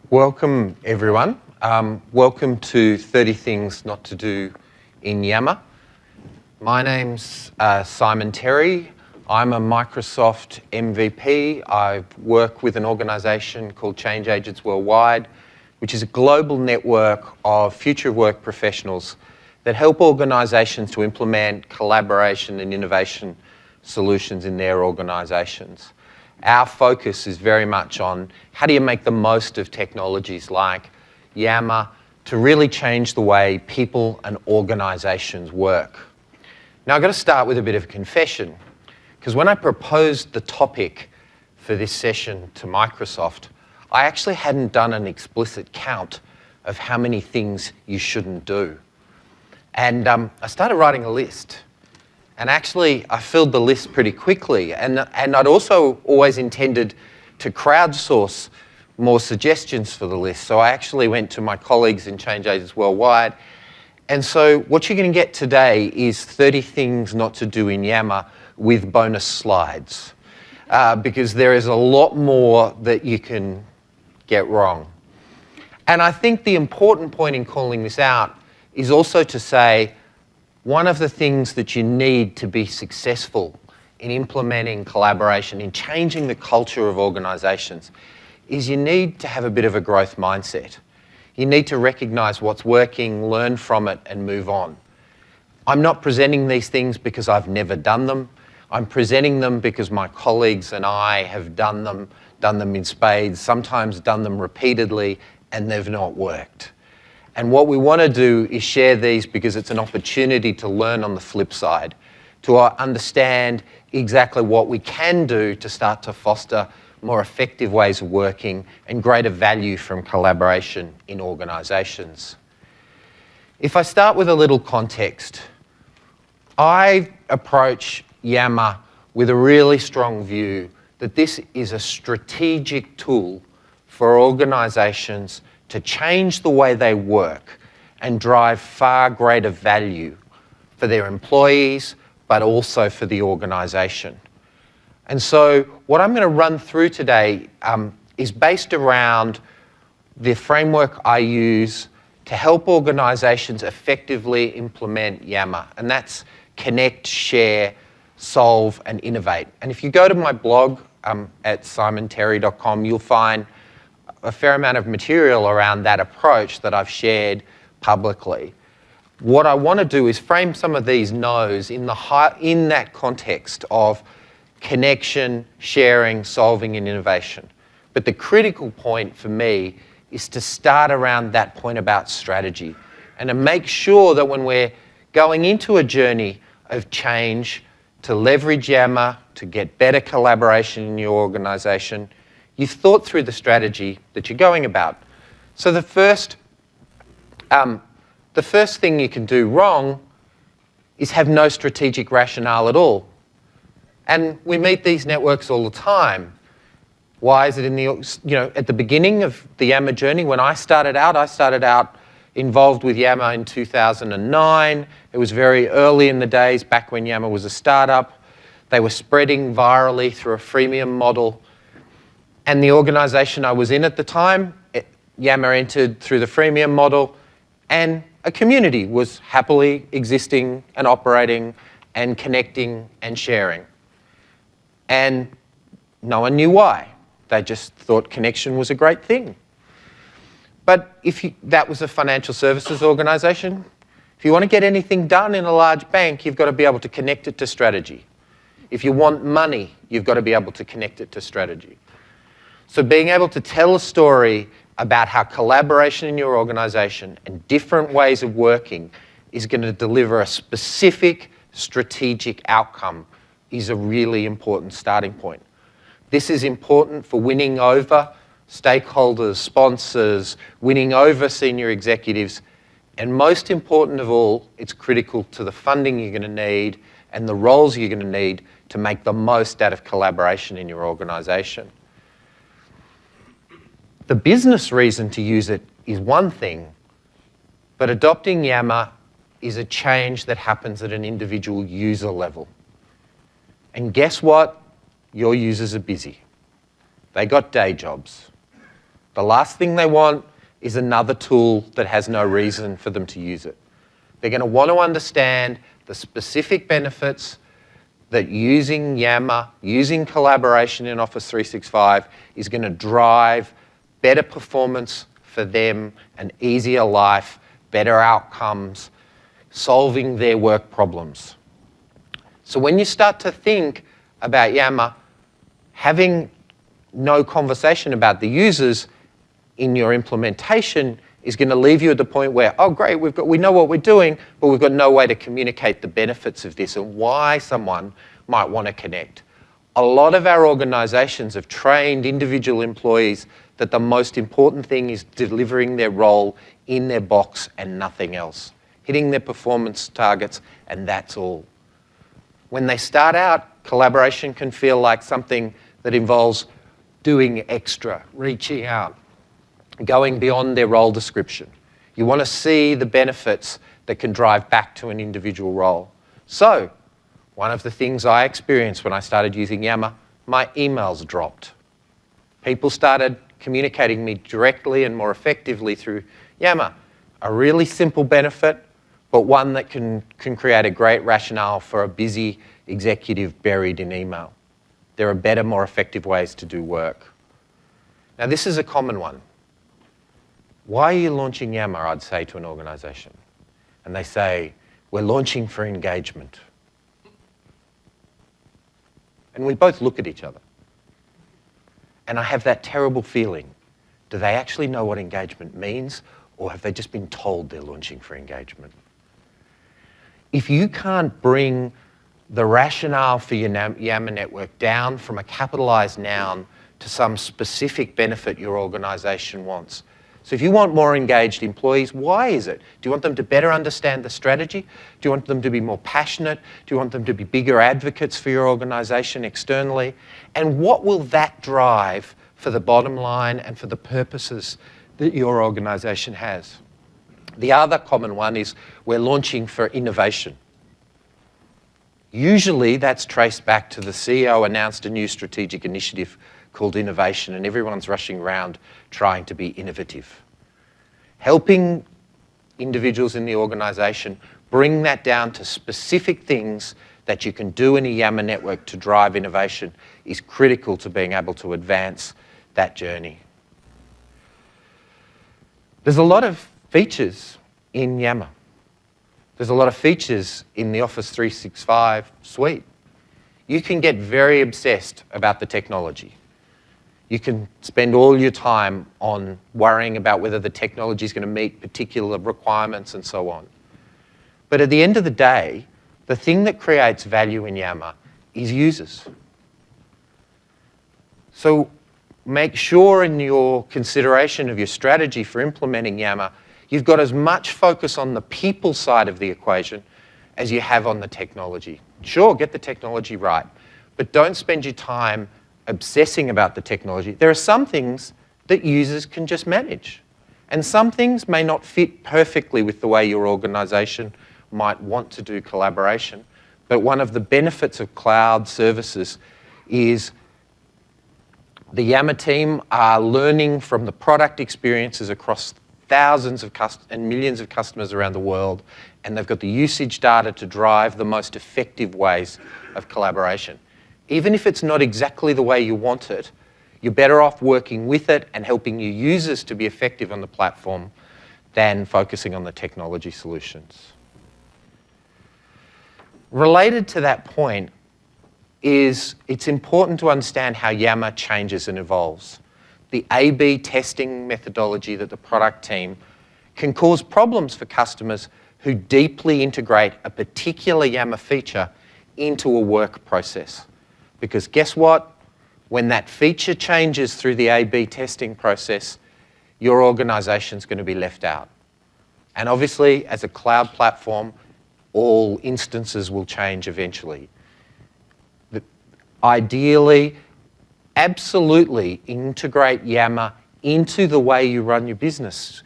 Welcome, everyone. Welcome to 30 Things Not to Do in Yammer. My name's Simon Terry. I'm a Microsoft MVP. I work with an organisation called Change Agents Worldwide, which is a global network of future of work professionals that help organisations to implement collaboration and innovation solutions in their organisations. Our focus is very much on how do you make the most of technologies like Yammer to really change the way people and organisations work. Now, I've got to start with a bit of a confession, because when I proposed the topic for this session to Microsoft, I actually hadn't done an explicit count of how many things you shouldn't do. And I started writing a list. And actually, I filled the list pretty quickly. And I'd also always intended to crowdsource more suggestions for the list. So I actually went to my colleagues in Change Agents Worldwide. And so what you're going to get today is 30 things not to do in Yammer with bonus slides. Because there is a lot more that you can get wrong. And I think the important point in calling this out is also to say, one of the things that you need to be successful in implementing collaboration, in changing the culture of organisations, is you need to have a bit of a growth mindset. You need to recognise what's working, learn from it, and move on. I'm not presenting these things because I've never done them. I'm presenting them because my colleagues and I have done them in spades, sometimes done them repeatedly, and they've not worked. And what we want to do is share these because it's an opportunity to learn on the flip side, to understand exactly what we can do to start to foster more effective ways of working and greater value from collaboration in organisations. If I start with a little context, I approach Yammer with a really strong view that this is a strategic tool for organisations to change the way they work and drive far greater value for their employees, but also for the organisation. And so what I'm going to run through today is based around the framework I use to help organisations effectively implement Yammer, and that's connect, share, solve, and innovate. And if you go to my blog at simonterry.com, you'll find a fair amount of material around that approach that I've shared publicly. What I want to do is frame some of these no's in that context of connection, sharing, solving, and innovation. But the critical point for me is to start around that point about strategy and to make sure that when we're going into a journey of change to leverage Yammer, to get better collaboration in your organisation, you've thought through the strategy that you're going about. So the first thing you can do wrong is have no strategic rationale at all. And we meet these networks all the time. Why is it at the beginning of the Yammer journey, when I started out involved with Yammer in 2009. It was very early in the days, back when Yammer was a startup. They were spreading virally through a freemium model. And the organisation I was in at the time, Yammer entered through the freemium model, and a community was happily existing and operating and connecting and sharing. And no one knew why. They just thought connection was a great thing. But that was a financial services organisation. If you want to get anything done in a large bank, you've got to be able to connect it to strategy. If you want money, you've got to be able to connect it to strategy. So being able to tell a story about how collaboration in your organisation and different ways of working is going to deliver a specific strategic outcome is a really important starting point. This is important for winning over stakeholders, sponsors, winning over senior executives, and most important of all, it's critical to the funding you're going to need and the roles you're going to need to make the most out of collaboration in your organisation. The business reason to use it is one thing, but adopting Yammer is a change that happens at an individual user level. And guess what? Your users are busy. They got day jobs. The last thing they want is another tool that has no reason for them to use it. They're going to want to understand the specific benefits that using Yammer, using collaboration in Office 365 is going to drive better performance for them, an easier life, better outcomes, solving their work problems. So when you start to think about Yammer, having no conversation about the users in your implementation is going to leave you at the point where, oh great, we know what we're doing, but we've got no way to communicate the benefits of this and why someone might want to connect. A lot of our organisations have trained individual employees that the most important thing is delivering their role in their box and nothing else, hitting their performance targets, and that's all. When they start out, collaboration can feel like something that involves doing extra, reaching out, going beyond their role description. You want to see the benefits that can drive back to an individual role. So, one of the things I experienced when I started using Yammer, my emails dropped. People started communicating me directly and more effectively through Yammer. A really simple benefit, but one that can create a great rationale for a busy executive buried in email. There are better, more effective ways to do work. Now, this is a common one. Why are you launching Yammer, I'd say to an organisation? And they say, we're launching for engagement. And we both look at each other. And I have that terrible feeling. Do they actually know what engagement means, or have they just been told they're launching for engagement? If you can't bring the rationale for your Yammer network down from a capitalised noun to some specific benefit your organisation wants. So if you want more engaged employees, why is it? Do you want them to better understand the strategy? Do you want them to be more passionate? Do you want them to be bigger advocates for your organisation externally? And what will that drive for the bottom line and for the purposes that your organisation has? The other common one is we're launching for innovation. Usually that's traced back to the CEO announced a new strategic initiative called innovation, and everyone's rushing around trying to be innovative. Helping individuals in the organisation bring that down to specific things that you can do in a Yammer network to drive innovation is critical to being able to advance that journey. There's a lot of features in Yammer. There's a lot of features in the Office 365 suite. You can get very obsessed about the technology. You can spend all your time on worrying about whether the technology is going to meet particular requirements and so on. But at the end of the day, the thing that creates value in Yammer is users. So make sure in your consideration of your strategy for implementing Yammer, you've got as much focus on the people side of the equation as you have on the technology. Sure, get the technology right, but don't spend your time obsessing about the technology. There are some things that users can just manage, and some things may not fit perfectly with the way your organisation might want to do collaboration. But one of the benefits of cloud services is the Yammer team are learning from the product experiences across thousands of and millions of customers around the world, and they've got the usage data to drive the most effective ways of collaboration. Even if it's not exactly the way you want it, you're better off working with it and helping your users to be effective on the platform than focusing on the technology solutions. Related to that point is it's important to understand how Yammer changes and evolves. The A/B testing methodology that the product team can cause problems for customers who deeply integrate a particular Yammer feature into a work process. Because guess what? When that feature changes through the A/B testing process, your organisation's going to be left out. And obviously, as a cloud platform, all instances will change eventually. Ideally, absolutely integrate Yammer into the way you run your business.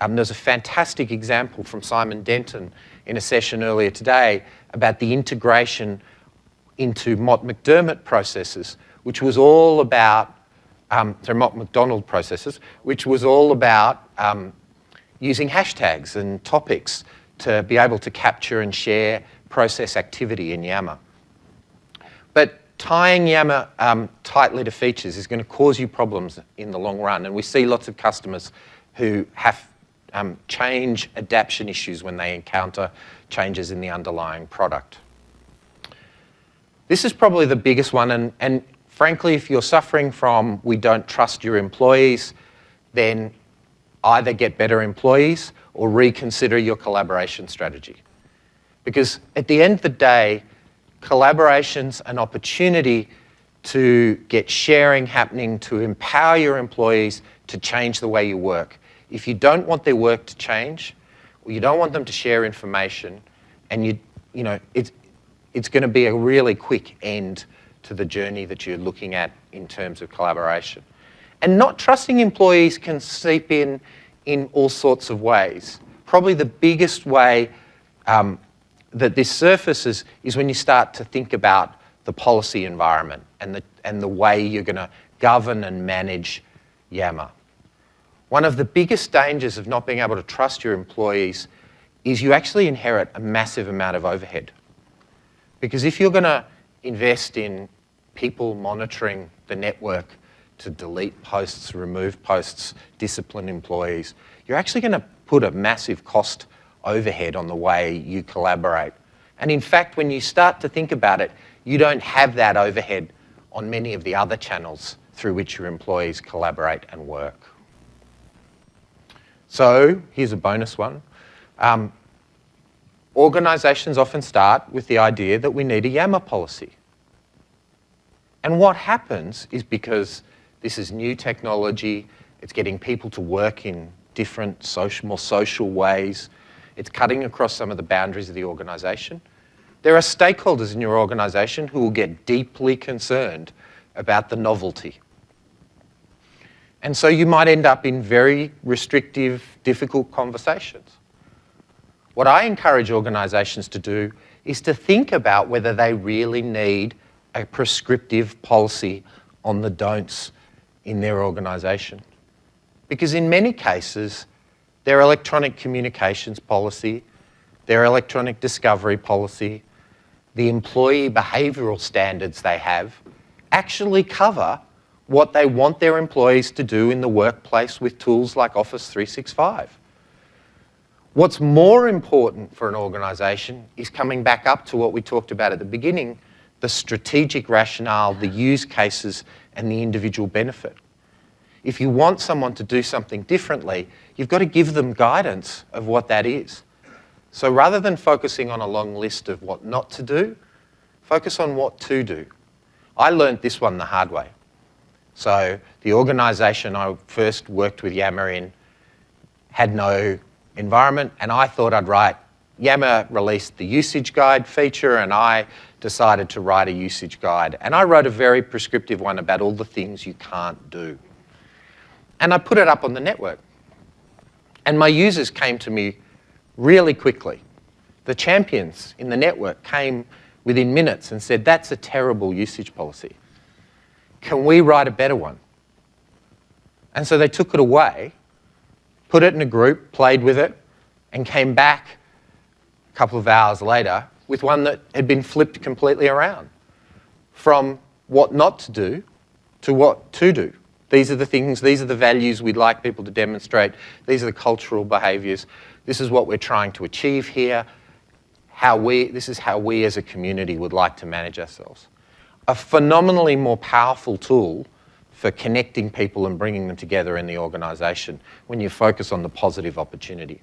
There's a fantastic example from Simon Denton in a session earlier today about the integration into Mott McDermott processes, which was all about mock McDonald processes, which was all about using hashtags and topics to be able to capture and share process activity in Yammer. But tying Yammer tightly to features is going to cause you problems in the long run. And we see lots of customers who have change adaptation issues when they encounter changes in the underlying product. This is probably the biggest one. And frankly, if you're suffering from we don't trust your employees, then either get better employees or reconsider your collaboration strategy. Because at the end of the day, collaboration's an opportunity to get sharing happening, to empower your employees to change the way you work. If you don't want their work to change, or you don't want them to share information, and it's going to be a really quick end to the journey that you're looking at in terms of collaboration. And not trusting employees can seep in all sorts of ways. Probably the biggest way that this surfaces is when you start to think about the policy environment and the way you're going to govern and manage Yammer. One of the biggest dangers of not being able to trust your employees is you actually inherit a massive amount of overhead. Because if you're going to invest in people monitoring the network to delete posts, remove posts, discipline employees, you're actually going to put a massive cost overhead on the way you collaborate. And in fact, when you start to think about it, you don't have that overhead on many of the other channels through which your employees collaborate and work. So here's a bonus one. Organisations often start with the idea that we need a Yammer policy. And what happens is, because this is new technology, it's getting people to work in different more social ways, it's cutting across some of the boundaries of the organisation. There are stakeholders in your organisation who will get deeply concerned about the novelty. And so you might end up in very restrictive, difficult conversations. What I encourage organisations to do is to think about whether they really need a prescriptive policy on the don'ts in their organisation. Because in many cases, their electronic communications policy, their electronic discovery policy, the employee behavioural standards they have actually cover what they want their employees to do in the workplace with tools like Office 365. What's more important for an organisation is coming back up to what we talked about at the beginning, the strategic rationale, the use cases, and the individual benefit. If you want someone to do something differently, you've got to give them guidance of what that is. So rather than focusing on a long list of what not to do, focus on what to do. I learned this one the hard way. So the organisation I first worked with Yammer in had no environment, and I thought I'd write, Yammer released the usage guide feature, and I decided to write a usage guide. And I wrote a very prescriptive one about all the things you can't do. And I put it up on the network. And my users came to me really quickly. The champions in the network came within minutes and said, that's a terrible usage policy. Can we write a better one? And so they took it away, put it in a group, played with it, and came back a couple of hours later with one that had been flipped completely around, from what not to do to what to do. These are the things, these are the values we'd like people to demonstrate. These are the cultural behaviours. This is what we're trying to achieve here. This is how we as a community would like to manage ourselves. A phenomenally more powerful tool for connecting people and bringing them together in the organisation when you focus on the positive opportunity.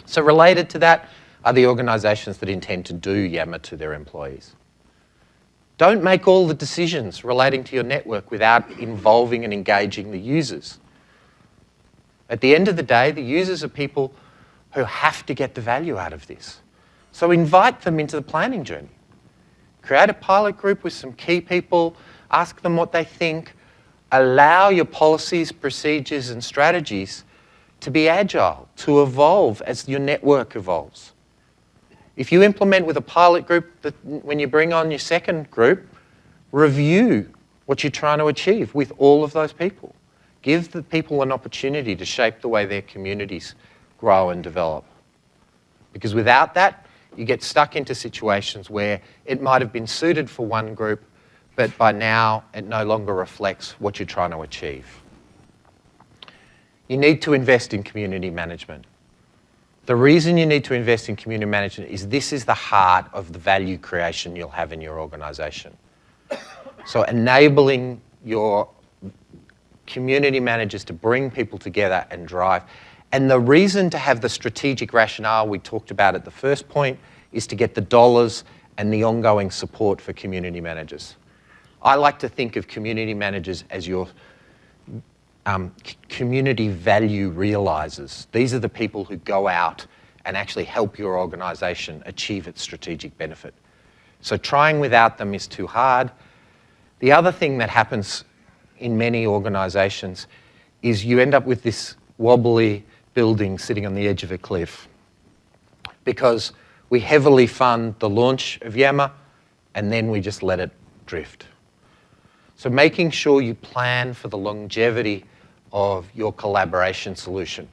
So related to that are the organisations that intend to do Yammer to their employees. Don't make all the decisions relating to your network without involving and engaging the users. At the end of the day, the users are people who have to get the value out of this. So invite them into the planning journey. Create a pilot group with some key people, ask them what they think, allow your policies, procedures and strategies to be agile, to evolve as your network evolves. If you implement with a pilot group, when you bring on your second group, review what you're trying to achieve with all of those people. Give the people an opportunity to shape the way their communities grow and develop. Because without that, you get stuck into situations where it might have been suited for one group, but by now it no longer reflects what you're trying to achieve. You need to invest in community management. The reason you need to invest in community management is this is the heart of the value creation you'll have in your organisation. So enabling your community managers to bring people together and drive. And the reason to have the strategic rationale we talked about at the first point is to get the dollars and the ongoing support for community managers. I like to think of community managers as your community value realisers. These are the people who go out and actually help your organisation achieve its strategic benefit. So trying without them is too hard. The other thing that happens in many organisations is you end up with this wobbly building sitting on the edge of a cliff because we heavily fund the launch of Yammer and then we just let it drift. So making sure you plan for the longevity of your collaboration solution.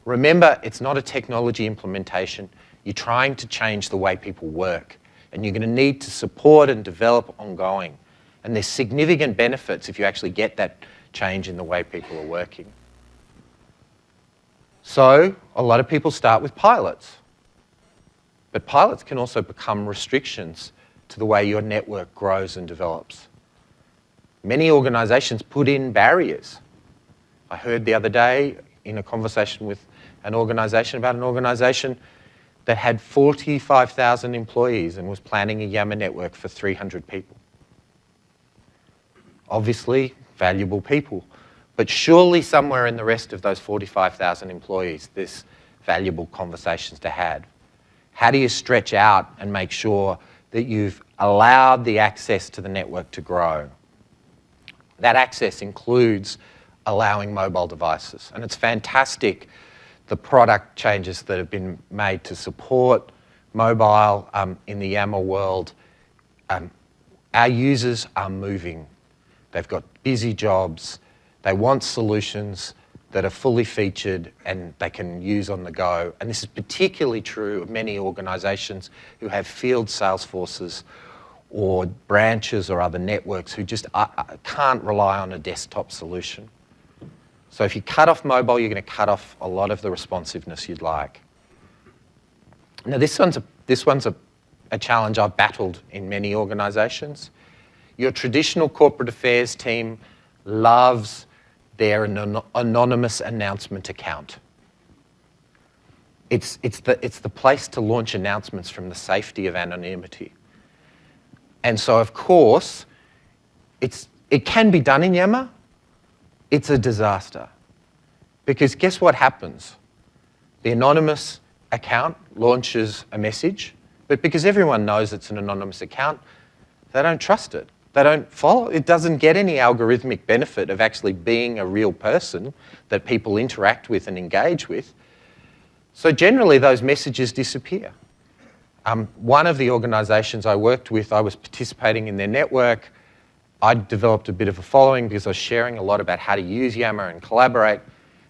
Remember, it's not a technology implementation. You're trying to change the way people work, and you're going to need to support and develop ongoing. And there's significant benefits if you actually get that change in the way people are working. So a lot of people start with pilots, but pilots can also become restrictions to the way your network grows and develops. Many organisations put in barriers. I heard the other day in a conversation with an organisation about an organisation that had 45,000 employees and was planning a Yammer network for 300 people. Obviously, valuable people, but surely somewhere in the rest of those 45,000 employees, there's valuable conversations to have. How do you stretch out and make sure that you've allowed the access to the network to grow? That access includes allowing mobile devices. And it's fantastic, the product changes that have been made to support mobile in the Yammer world. Our users are moving. They've got busy jobs. They want solutions that are fully featured and they can use on the go. And this is particularly true of many organisations who have field sales forces or branches or other networks who just can't rely on a desktop solution. So if you cut off mobile, you're going to cut off a lot of the responsiveness you'd like. Now this one's a challenge I've battled in many organisations. Your traditional corporate affairs team loves their anonymous announcement account. It's the place to launch announcements from the safety of anonymity. And so, of course, it can be done in Yammer. It's a disaster. Because guess what happens? The anonymous account launches a message, but because everyone knows it's an anonymous account, they don't trust it. They don't follow. It doesn't get any algorithmic benefit of actually being a real person that people interact with and engage with. So generally, those messages disappear. One of the organisations I worked with, I was participating in their network. I developed a bit of a following because I was sharing a lot about how to use Yammer and collaborate.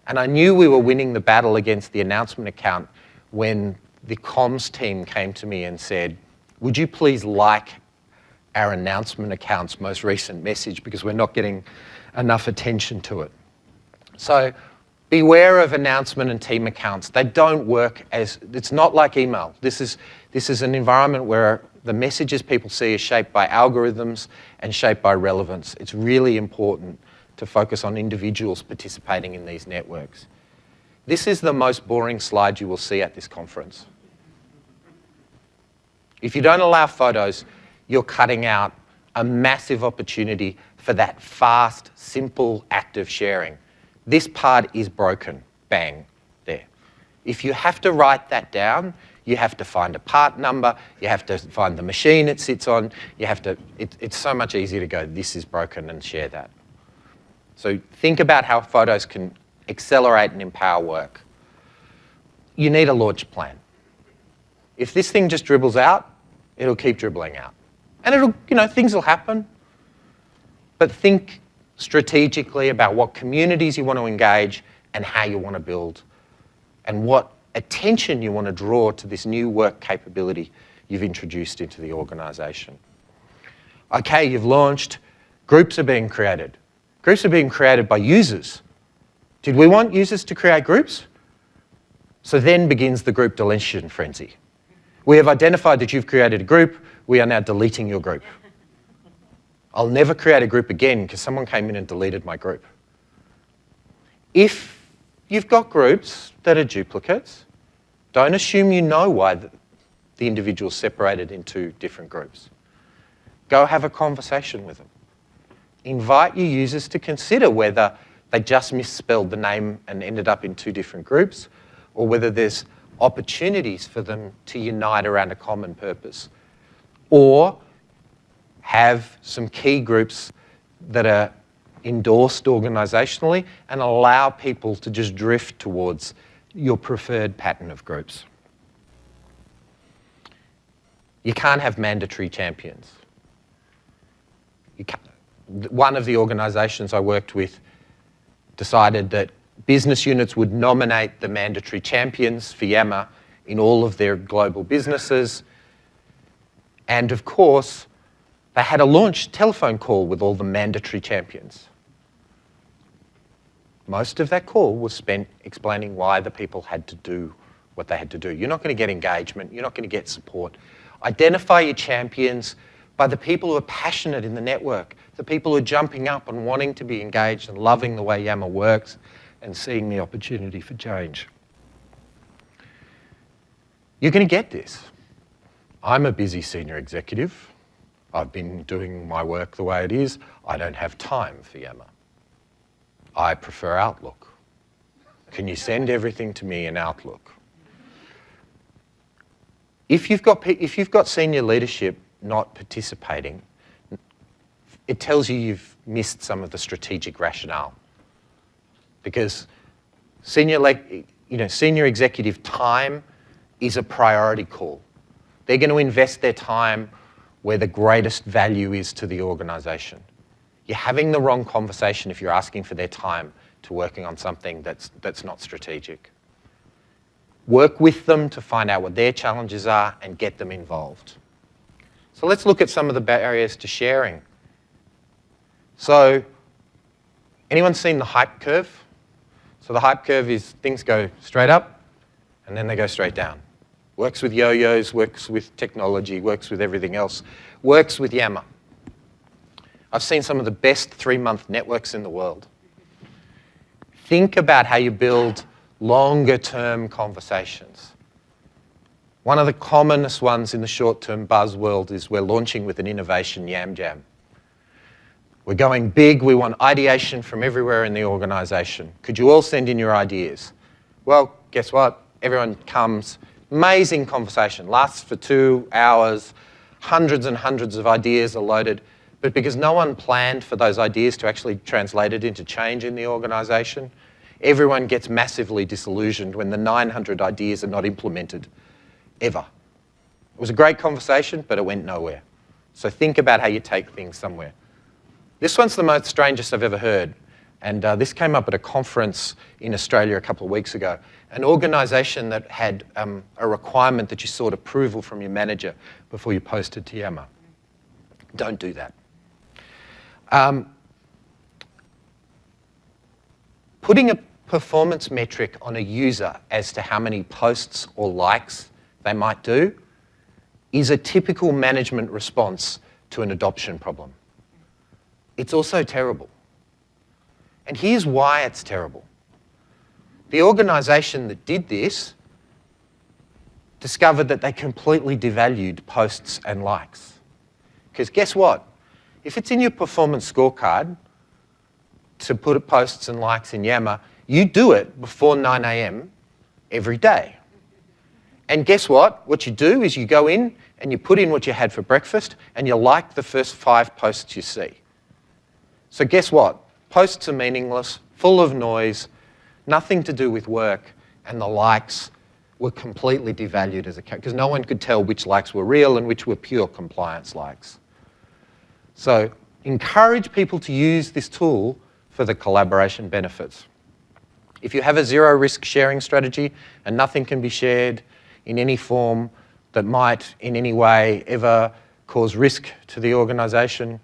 And I knew we were winning the battle against the announcement account when the comms team came to me and said, would you please like our announcement account's most recent message because we're not getting enough attention to it. So beware of announcement and team accounts. They don't work it's not like email. This is an environment where the messages people see are shaped by algorithms and shaped by relevance. It's really important to focus on individuals participating in these networks. This is the most boring slide you will see at this conference. If you don't allow photos, you're cutting out a massive opportunity for that fast, simple act of sharing. This part is broken. Bang, there. If you have to write that down, you have to find a part number, you have to find the machine it sits on, it's so much easier to go, this is broken, and share that. So think about how photos can accelerate and empower work. You need a launch plan. If this thing just dribbles out, it'll keep dribbling out. And things will happen. but think strategically about what communities you want to engage and how you want to build and what attention you want to draw to this new work capability you've introduced into the organisation. Okay, you've launched, groups are being created. Groups are being created by users. Did we want users to create groups? So then begins the group deletion frenzy. We have identified that you've created a group, we are now deleting your group. I'll never create a group again because someone came in and deleted my group. If you've got groups that are duplicates, don't assume you know why the individual's separated into different groups. Go have a conversation with them. Invite your users to consider whether they just misspelled the name and ended up in two different groups, or whether there's opportunities for them to unite around a common purpose. Or have some key groups that are endorsed organisationally and allow people to just drift towards your preferred pattern of groups. You can't have mandatory champions. One of the organisations I worked with decided that business units would nominate the mandatory champions for Yammer in all of their global businesses. And of course, they had a launch telephone call with all the mandatory champions. Most of that call was spent explaining why the people had to do what they had to do. You're not going to get engagement. You're not going to get support. Identify your champions by the people who are passionate in the network, the people who are jumping up and wanting to be engaged and loving the way Yammer works and seeing the opportunity for change. You're going to get this. I'm a busy senior executive. I've been doing my work the way it is. I don't have time for Yammer. I prefer Outlook. Can you send everything to me in Outlook? If you've got senior leadership not participating, it tells you you've missed some of the strategic rationale. Because senior executive time is a priority call. They're going to invest their time where the greatest value is to the organisation. You're having the wrong conversation if you're asking for their time to working on something that's not strategic. Work with them to find out what their challenges are and get them involved. So let's look at some of the barriers to sharing. So, anyone seen the hype curve? So the hype curve is things go straight up and then they go straight down. Works with yo-yos, works with technology, works with everything else, works with Yammer. I've seen some of the best 3-month networks in the world. Think about how you build longer-term conversations. One of the commonest ones in the short-term buzz world is we're launching with an innovation yam jam. We're going big, we want ideation from everywhere in the organisation. Could you all send in your ideas? Well, guess what? Everyone comes. Amazing conversation, lasts for 2 hours, hundreds and hundreds of ideas are loaded, but because no one planned for those ideas to actually translate it into change in the organisation, everyone gets massively disillusioned when the 900 ideas are not implemented, ever. It was a great conversation, but it went nowhere. So think about how you take things somewhere. This one's the most strangest I've ever heard, and this came up at a conference in Australia a couple of weeks ago. An organisation that had a requirement that you sought approval from your manager before you posted to Yammer. Don't do that. Putting a performance metric on a user as to how many posts or likes they might do is a typical management response to an adoption problem. It's also terrible. And here's why it's terrible. The organisation that did this discovered that they completely devalued posts and likes. Because guess what? If it's in your performance scorecard to put posts and likes in Yammer, you do it before 9 a.m. every day. And guess what? What you do is you go in and you put in what you had for breakfast and you like the first 5 posts you see. So guess what? Posts are meaningless, full of noise, nothing to do with work, and the likes were completely devalued as a because no one could tell which likes were real and which were pure compliance likes. So Encourage people to use this tool for the collaboration benefits. If you have a zero risk sharing strategy and nothing can be shared in any form that might in any way ever cause risk to the organisation,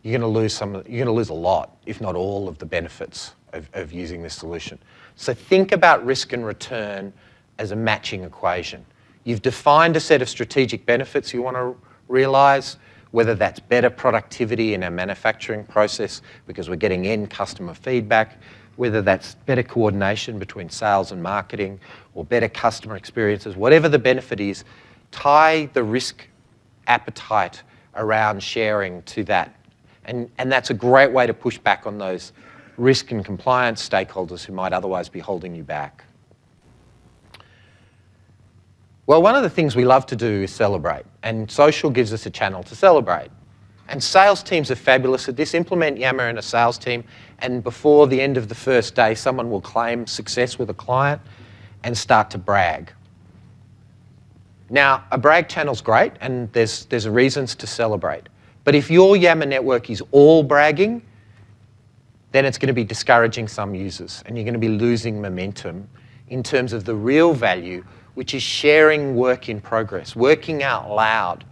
you're going to lose a lot, if not all, of the benefits of using this solution. So think about risk and return as a matching equation. You've defined a set of strategic benefits you want to realise, whether that's better productivity in our manufacturing process because we're getting end customer feedback, whether that's better coordination between sales and marketing or better customer experiences, whatever the benefit is, tie the risk appetite around sharing to that. And that's a great way to push back on those risk and compliance stakeholders who might otherwise be holding you back. Well, one of the things we love to do is celebrate, and social gives us a channel to celebrate. And sales teams are fabulous at this. Implement Yammer in a sales team, and before the end of the first day, someone will claim success with a client and start to brag. Now, a brag channel's great, and there's reasons to celebrate. But if your Yammer network is all bragging, then it's going to be discouraging some users, and you're going to be losing momentum in terms of the real value, which is sharing work in progress, working out loud,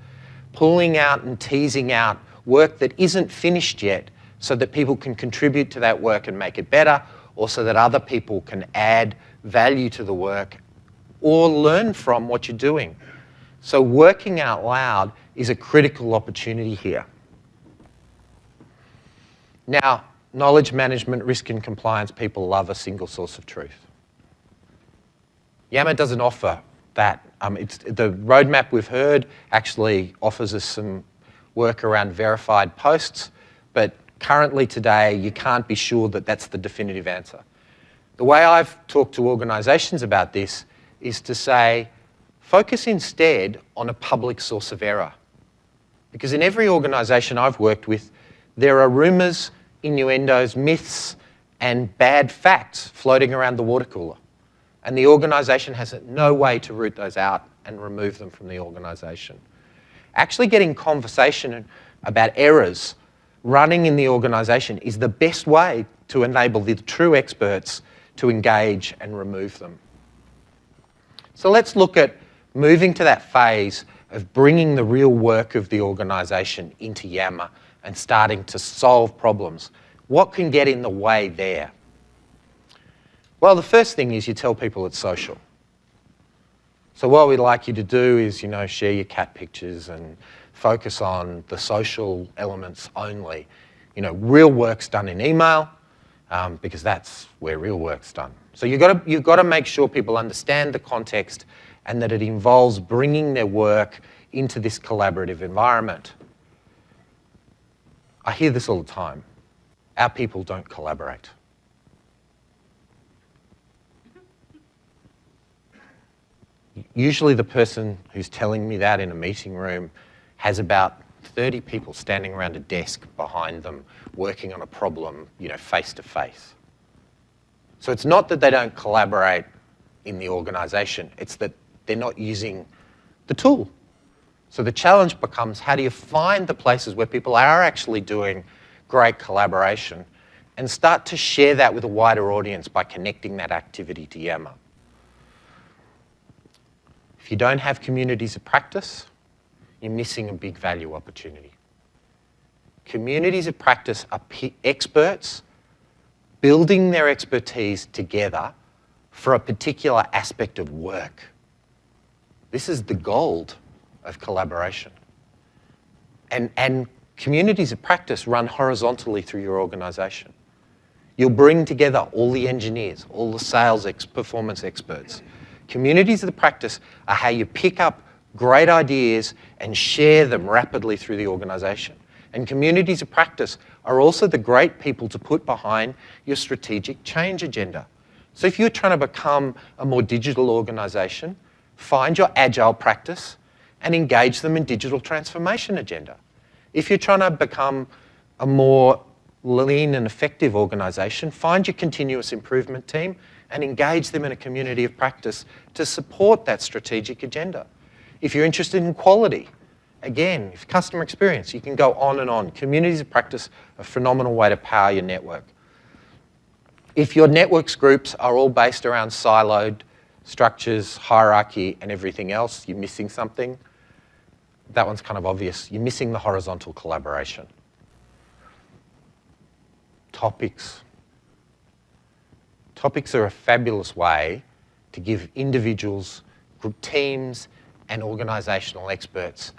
pulling out and teasing out work that isn't finished yet so that people can contribute to that work and make it better, or so that other people can add value to the work or learn from what you're doing. So working out loud is a critical opportunity here. Now, knowledge management, risk and compliance people love a single source of truth. Yammer doesn't offer that. The roadmap we've heard actually offers us some work around verified posts, but currently today you can't be sure that that's the definitive answer. The way I've talked to organisations about this is to say, focus instead on a public source of error. Because in every organisation I've worked with, there are rumours, innuendos, myths, and bad facts floating around the water cooler. And the organisation has no way to root those out and remove them from the organisation. Actually getting conversation about errors running in the organisation is the best way to enable the true experts to engage and remove them. So let's look at moving to that phase of bringing the real work of the organisation into Yammer and starting to solve problems. What can get in the way there? Well, the first thing is you tell people it's social. So what we'd like you to do is, share your cat pictures and focus on the social elements only. Real work's done in email because that's where real work's done. So you've got to make sure people understand the context and that it involves bringing their work into this collaborative environment. I hear this all the time. Our people don't collaborate. Usually the person who's telling me that in a meeting room has about 30 people standing around a desk behind them working on a problem, face to face. So it's not that they don't collaborate in the organisation, it's that they're not using the tool. So the challenge becomes, how do you find the places where people are actually doing great collaboration and start to share that with a wider audience by connecting that activity to Yammer? If you don't have communities of practice, you're missing a big value opportunity. Communities of practice are experts building their expertise together for a particular aspect of work. This is the gold of collaboration. And communities of practice run horizontally through your organisation. You'll bring together all the engineers, all the sales performance experts. Communities of the practice are how you pick up great ideas and share them rapidly through the organisation. And communities of practice are also the great people to put behind your strategic change agenda. So if you're trying to become a more digital organisation, find your agile practice and engage them in digital transformation agenda. If you're trying to become a more lean and effective organisation, find your continuous improvement team and engage them in a community of practice to support that strategic agenda. If you're interested in quality, Again, if customer experience, you can go on and on. Communities of practice, a phenomenal way to power your network. If your networks groups are all based around siloed structures, hierarchy, and everything else, you're missing something. That one's kind of obvious. You're missing the horizontal collaboration. Topics. Topics are a fabulous way to give individuals, group teams, and organisational experts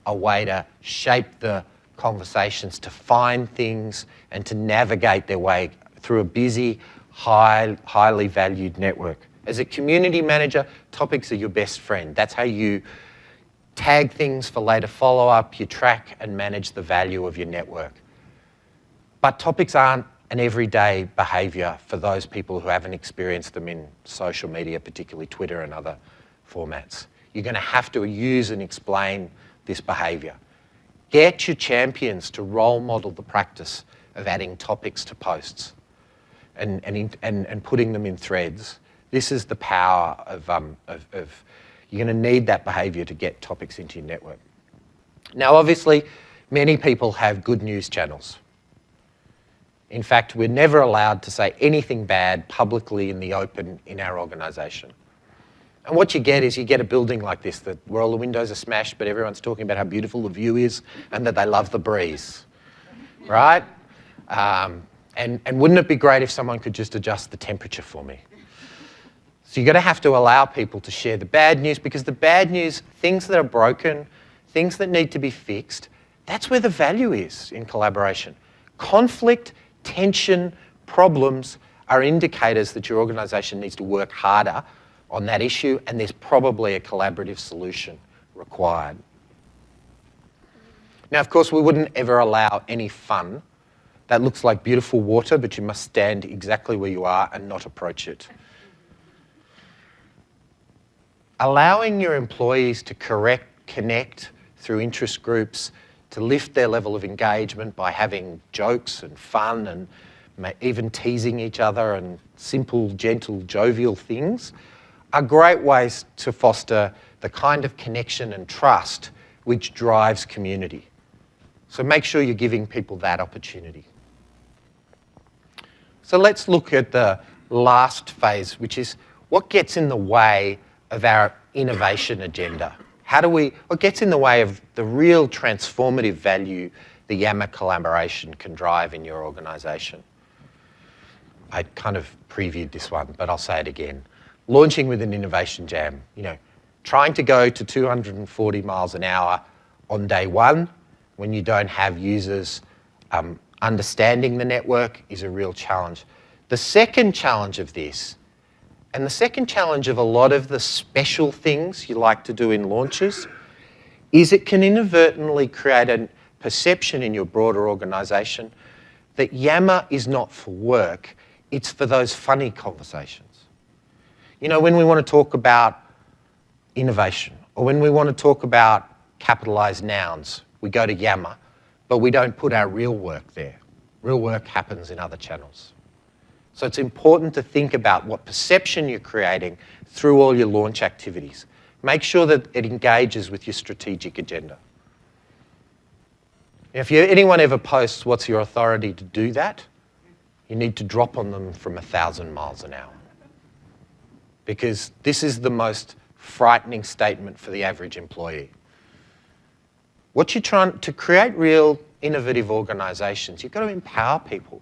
a way to shape the conversations, to find things, and to navigate their way through a busy, highly valued network. As a community manager, topics are your best friend. That's how you tag things for later follow-up, you track and manage the value of your network. But topics aren't an everyday behaviour for those people who haven't experienced them in social media, particularly Twitter and other formats. You're going to have to use and explain this behaviour. Get your champions to role model the practice of adding topics to posts and putting them in threads. This is the power of you're going to need that behaviour to get topics into your network. Now, obviously, many people have good news channels. In fact, we're never allowed to say anything bad publicly in the open in our organisation. And what you get is you get a building like this where all the windows are smashed, but everyone's talking about how beautiful the view is and that they love the breeze, right? And wouldn't it be great if someone could just adjust the temperature for me? So you're going to have to allow people to share the bad news, because the bad news, things that are broken, things that need to be fixed, that's where the value is in collaboration. Conflict, tension, problems are indicators that your organisation needs to work harder on that issue, and there's probably a collaborative solution required. Now, of course, we wouldn't ever allow any fun that looks like beautiful water, but you must stand exactly where you are and not approach it. Allowing your employees to connect through interest groups, to lift their level of engagement by having jokes and fun and even teasing each other and simple, gentle, jovial things are great ways to foster the kind of connection and trust which drives community. So make sure you're giving people that opportunity. So let's look at the last phase, which is what gets in the way of our innovation agenda. What gets in the way of the real transformative value the Yammer collaboration can drive in your organisation? I kind of previewed this one, but I'll say it again. Launching with an innovation jam, trying to go to 240 miles an hour on day one when you don't have users understanding the network is a real challenge. The second challenge of this, and the second challenge of a lot of the special things you like to do in launches, is it can inadvertently create a perception in your broader organisation that Yammer is not for work, it's for those funny conversations. When we want to talk about innovation, or when we want to talk about capitalised nouns, we go to Yammer, but we don't put our real work there. Real work happens in other channels. So it's important to think about what perception you're creating through all your launch activities. Make sure that it engages with your strategic agenda. If anyone ever posts, "What's your authority to do that?" you need to drop on them from 1,000 miles an hour. Because this is the most frightening statement for the average employee. What you're trying to create real innovative organisations, you've got to empower people.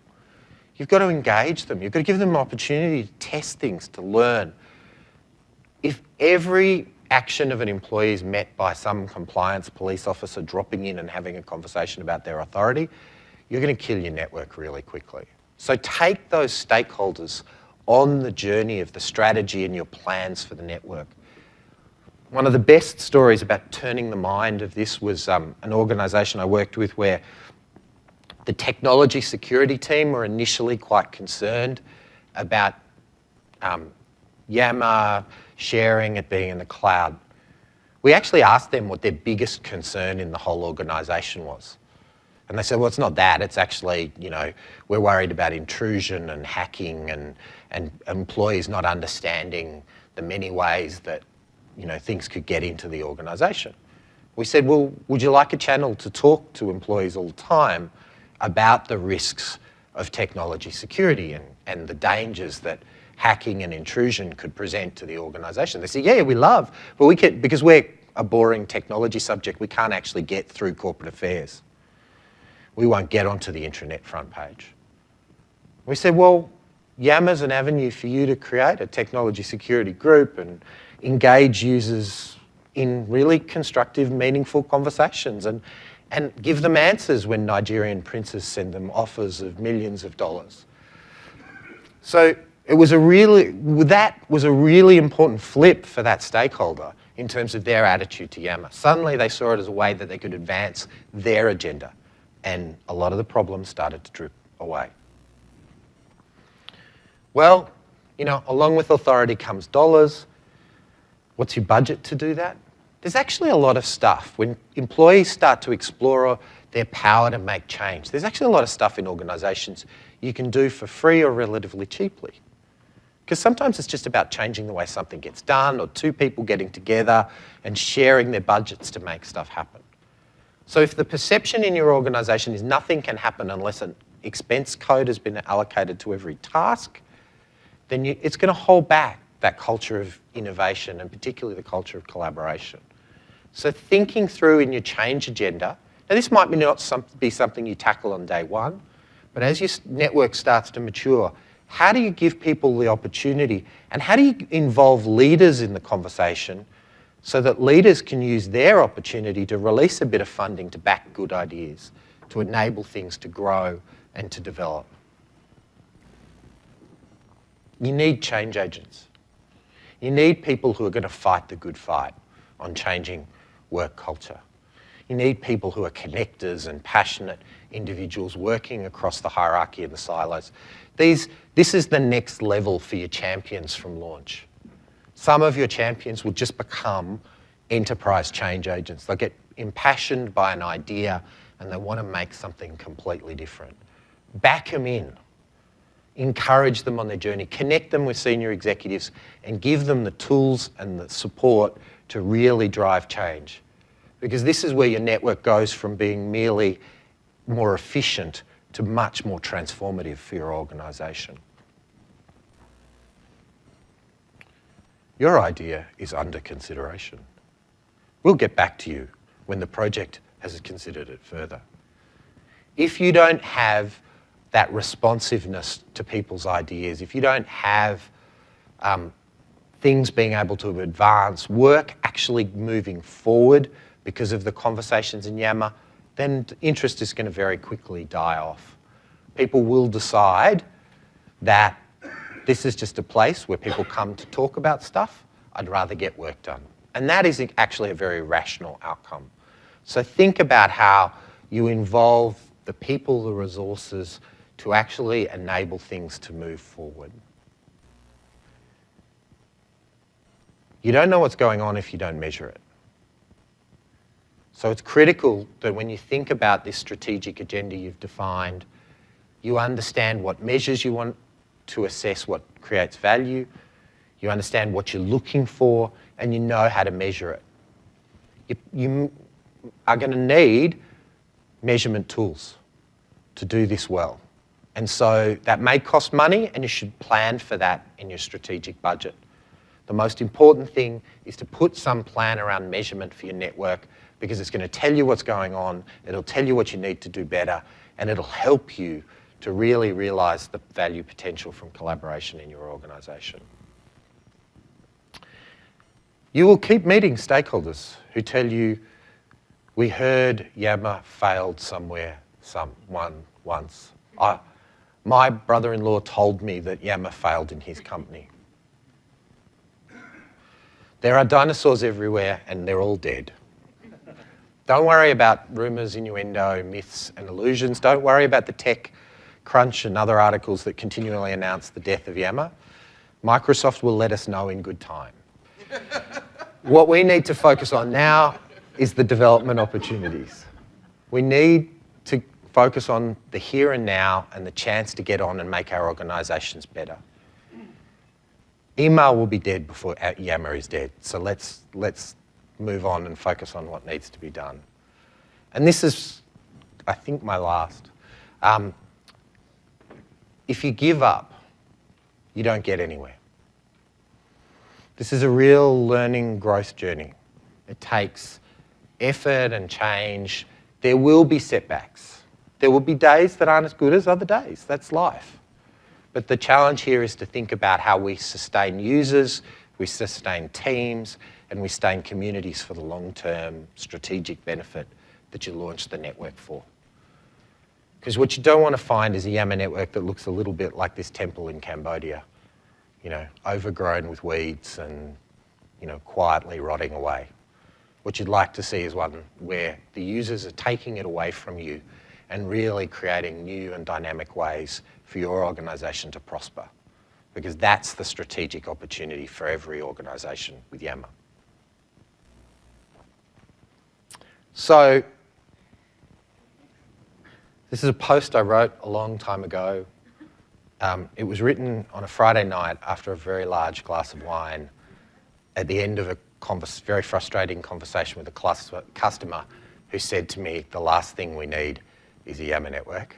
You've got to engage them. You've got to give them an opportunity to test things, to learn. If every action of an employee is met by some compliance police officer dropping in and having a conversation about their authority, you're going to kill your network really quickly. So take those stakeholders on the journey of the strategy and your plans for the network. One of the best stories about turning the mind of this was an organisation I worked with where the technology security team were initially quite concerned about Yammer sharing, it being in the cloud. We actually asked them what their biggest concern in the whole organisation was. And they said, well, it's not that, it's actually, we're worried about intrusion and hacking and employees not understanding the many ways that, things could get into the organisation. We said, well, would you like a channel to talk to employees all the time about the risks of technology security and the dangers that hacking and intrusion could present to the organisation? They said, yeah, we love, but we can, because we're a boring technology subject, we can't actually get through corporate affairs. We won't get onto the intranet front page. We said, well, Yammer's an avenue for you to create a technology security group and engage users in really constructive, meaningful conversations and give them answers when Nigerian princes send them offers of millions of dollars. So that was a really important flip for that stakeholder in terms of their attitude to Yammer. Suddenly they saw it as a way that they could advance their agenda, and a lot of the problems started to drip away. Well, you know, along with authority comes dollars. What's your budget to do that? There's actually a lot of stuff. When employees start to explore their power to make change, there's actually a lot of stuff in organisations you can do for free or relatively cheaply. Because sometimes it's just about changing the way something gets done, or two people getting together and sharing their budgets to make stuff happen. So if the perception in your organisation is nothing can happen unless an expense code has been allocated to every task, then it's going to hold back that culture of innovation and particularly the culture of collaboration. So thinking through in your change agenda, now this might not be something you tackle on day one, but as your network starts to mature, how do you give people the opportunity and how do you involve leaders in the conversation so that leaders can use their opportunity to release a bit of funding to back good ideas, to enable things to grow and to develop? You need change agents. You need people who are going to fight the good fight on changing work culture. You need people who are connectors and passionate individuals working across the hierarchy and the silos. This is the next level for your champions from launch. Some of your champions will just become enterprise change agents. They'll get impassioned by an idea and they want to make something completely different. Back them in. Encourage them on their journey, connect them with senior executives and give them the tools and the support to really drive change. Because this is where your network goes from being merely more efficient to much more transformative for your organisation. Your idea is under consideration. We'll get back to you when the project has considered it further. If you don't have that responsiveness to people's ideas, if you don't have things being able to advance, work actually moving forward because of the conversations in Yammer, then interest is going to very quickly die off. People will decide that this is just a place where people come to talk about stuff. I'd rather get work done. And that is actually a very rational outcome. So think about how you involve the people, the resources, to actually enable things to move forward. You don't know what's going on if you don't measure it. So it's critical that when you think about this strategic agenda you've defined, you understand what measures you want to assess what creates value, you understand what you're looking for, and you know how to measure it. You are going to need measurement tools to do this well. And so that may cost money, and you should plan for that in your strategic budget. The most important thing is to put some plan around measurement for your network, because it's going to tell you what's going on, it'll tell you what you need to do better, and it'll help you to really realise the value potential from collaboration in your organisation. You will keep meeting stakeholders who tell you, we heard Yammer failed somewhere, once. My brother-in-law told me that Yammer failed in his company. There are dinosaurs everywhere and they're all dead. Don't worry about rumours, innuendo, myths and illusions. Don't worry about the tech crunch and other articles that continually announce the death of Yammer. Microsoft will let us know in good time. What we need to focus on now is the development opportunities. We need to focus on the here and now and the chance to get on and make our organisations better. Email will be dead before Yammer is dead, so let's move on and focus on what needs to be done. And this is, I think, my last. If you give up, you don't get anywhere. This is a real learning growth journey. It takes effort and change. There will be setbacks. There will be days that aren't as good as other days. That's life. But the challenge here is to think about how we sustain users, we sustain teams, and we sustain communities for the long-term strategic benefit that you launched the network for. Because what you don't want to find is a Yammer network that looks a little bit like this temple in Cambodia, you know, overgrown with weeds and, you know, quietly rotting away. What you'd like to see is one where the users are taking it away from you and really creating new and dynamic ways for your organisation to prosper. Because that's the strategic opportunity for every organisation with Yammer. So, this is a post I wrote a long time ago. It was written on a Friday night after a very large glass of wine at the end of a very frustrating conversation with a customer who said to me, the last thing we need is a Yammer network.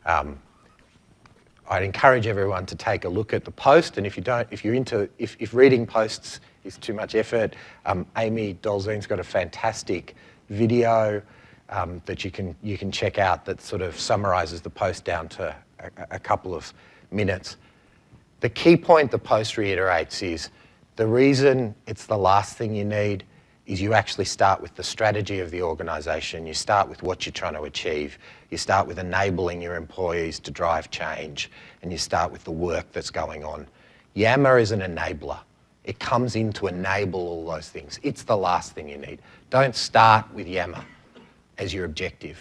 I'd encourage everyone to take a look at the post, and if reading posts is too much effort, Amy Dolzine's got a fantastic video that you can check out that sort of summarises the post down to a couple of minutes. The key point the post reiterates is the reason it's the last thing you need is you actually start with the strategy of the organisation, you start with what you're trying to achieve, you start with enabling your employees to drive change, and you start with the work that's going on. Yammer is an enabler. It comes in to enable all those things. It's the last thing you need. Don't start with Yammer as your objective.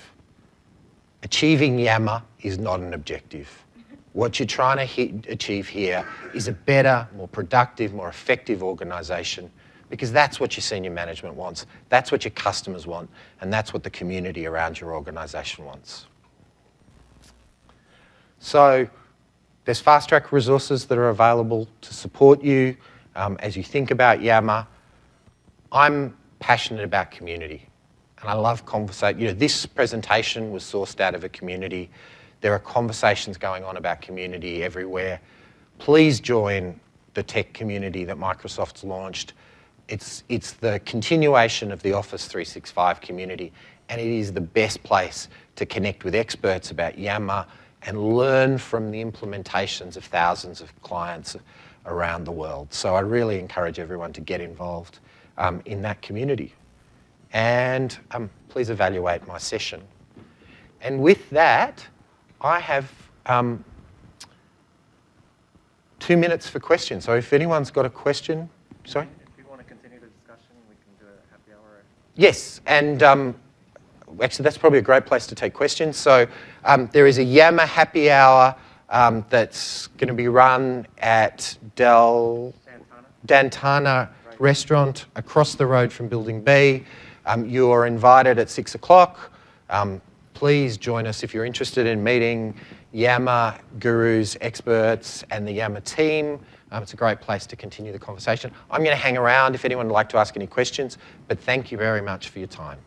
Achieving Yammer is not an objective. What you're trying to achieve here is a better, more productive, more effective organisation, because that's what your senior management wants, that's what your customers want, and that's what the community around your organisation wants. So there's fast-track resources that are available to support you as you think about Yammer. I'm passionate about community, and I love conversation. You know, this presentation was sourced out of a community. There are conversations going on about community everywhere. Please join the tech community that Microsoft's launched. It's the continuation of the Office 365 community, and it is the best place to connect with experts about Yammer and learn from the implementations of thousands of clients around the world. So I really encourage everyone to get involved in that community. And please evaluate my session. And with that, I have 2 minutes for questions. So if anyone's got a question, sorry? Yes, and actually that's probably a great place to take questions. So there is a Yammer happy hour that's going to be run at Dantana restaurant across the road from Building B. You are invited at 6 o'clock. Please join us if you're interested in meeting Yammer gurus, experts, and the Yammer team. It's a great place to continue the conversation. I'm going to hang around if anyone would like to ask any questions, but thank you very much for your time.